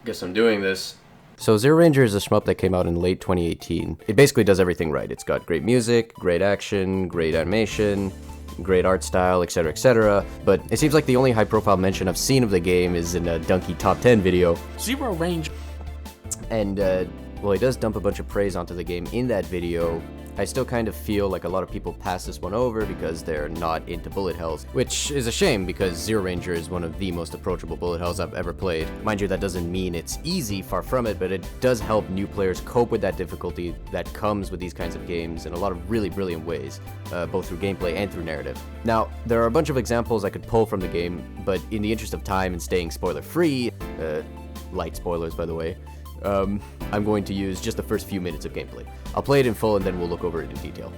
Guess I'm doing this. So Zeroranger is a shmup that came out in late 2018. It basically does everything right. It's got great music, great action, great animation, great art style, etc, etc. But it seems like the only high-profile mention I've seen of the game is in a Donkey Top 10 video. Zeroranger. And, well, he does dump a bunch of praise onto the game in that video. I still kind of feel like a lot of people pass this one over because they're not into bullet hells, which is a shame because Zeroranger is one of the most approachable bullet hells I've ever played. Mind you, that doesn't mean it's easy, far from it, but it does help new players cope with that difficulty that comes with these kinds of games in a lot of really brilliant ways, both through gameplay and through narrative. Now, there are a bunch of examples I could pull from the game, but in the interest of time and staying spoiler-free, light spoilers by the way, I'm going to use just the first few minutes of gameplay. I'll play it in full and then we'll look over it in detail.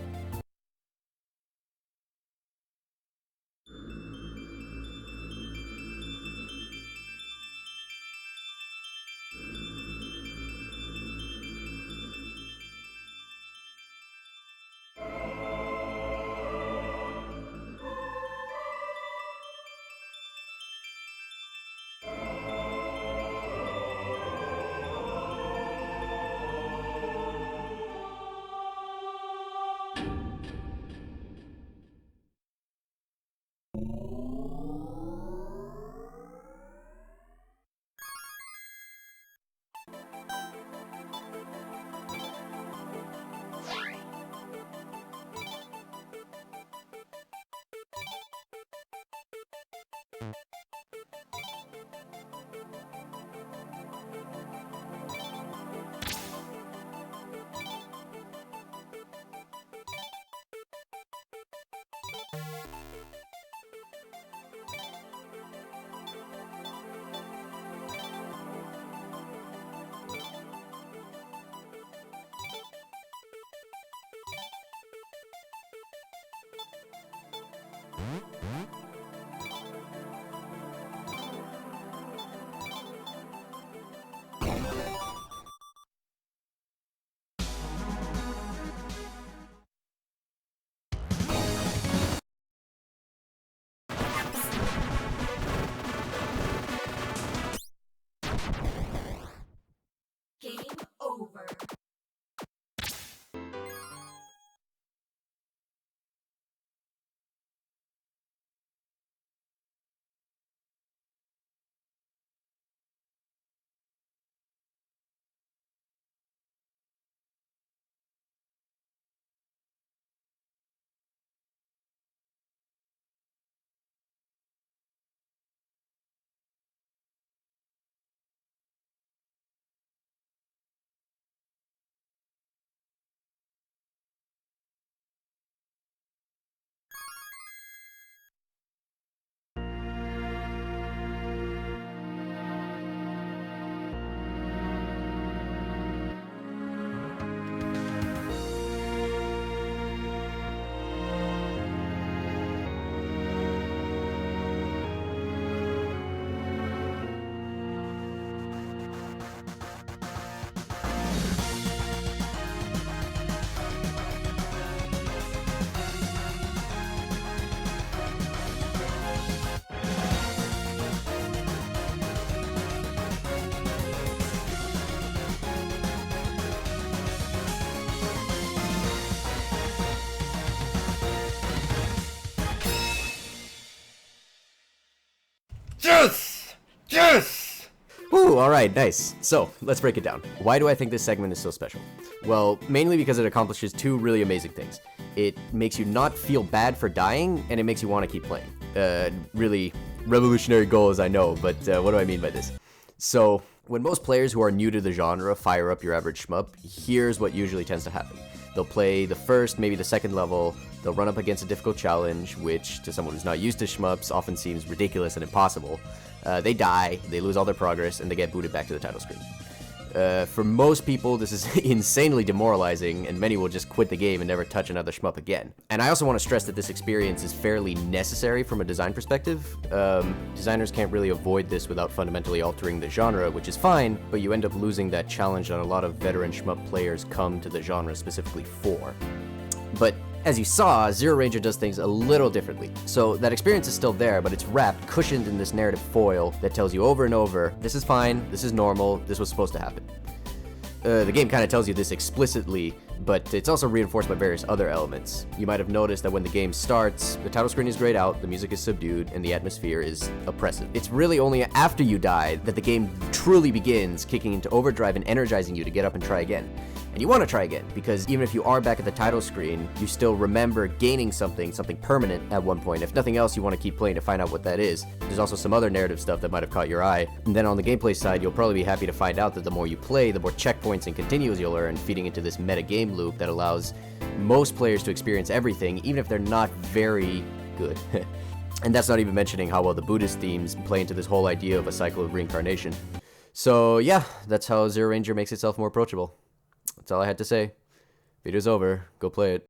Game over. Yes! Yes! Whew, alright, nice. So, let's break it down. Why do I think this segment is so special? Well, mainly because it accomplishes two really amazing things. It makes you not feel bad for dying, and it makes you want to keep playing. Really revolutionary goals, I know, but what do I mean by this? So, when most players who are new to the genre fire up your average shmup, here's what usually tends to happen. They'll play the first, maybe the second level, they'll run up against a difficult challenge, which to someone who's not used to shmups often seems ridiculous and impossible. They die, they lose all their progress, and they get booted back to the title screen. For most people, this is insanely demoralizing, and many will just quit the game and never touch another shmup again. And I also want to stress that this experience is fairly necessary from a design perspective. Designers can't really avoid this without fundamentally altering the genre, which is fine, but you end up losing that challenge that a lot of veteran shmup players come to the genre specifically for. But As you saw, Zeroranger does things a little differently. So that experience is still there, but it's wrapped, cushioned in this narrative foil that tells you over and over, this is fine, this is normal, this was supposed to happen. The game kind of tells you this explicitly, but it's also reinforced by various other elements. You might have noticed that when the game starts, the title screen is grayed out, the music is subdued, and the atmosphere is oppressive. It's really only after you die that the game truly begins kicking into overdrive and energizing you to get up and try again. And you want to try again, because even if you are back at the title screen, you still remember gaining something permanent at one point. If nothing else, you want to keep playing to find out what that is. There's also some other narrative stuff that might have caught your eye. And then on the gameplay side, you'll probably be happy to find out that the more you play, the more checkpoints and continues you'll earn, feeding into this meta game loop that allows most players to experience everything, even if they're not very good. And that's not even mentioning how well the Buddhist themes play into this whole idea of a cycle of reincarnation. So yeah, that's how Zeroranger makes itself more approachable. That's all I had to say. Video's over. Go play it.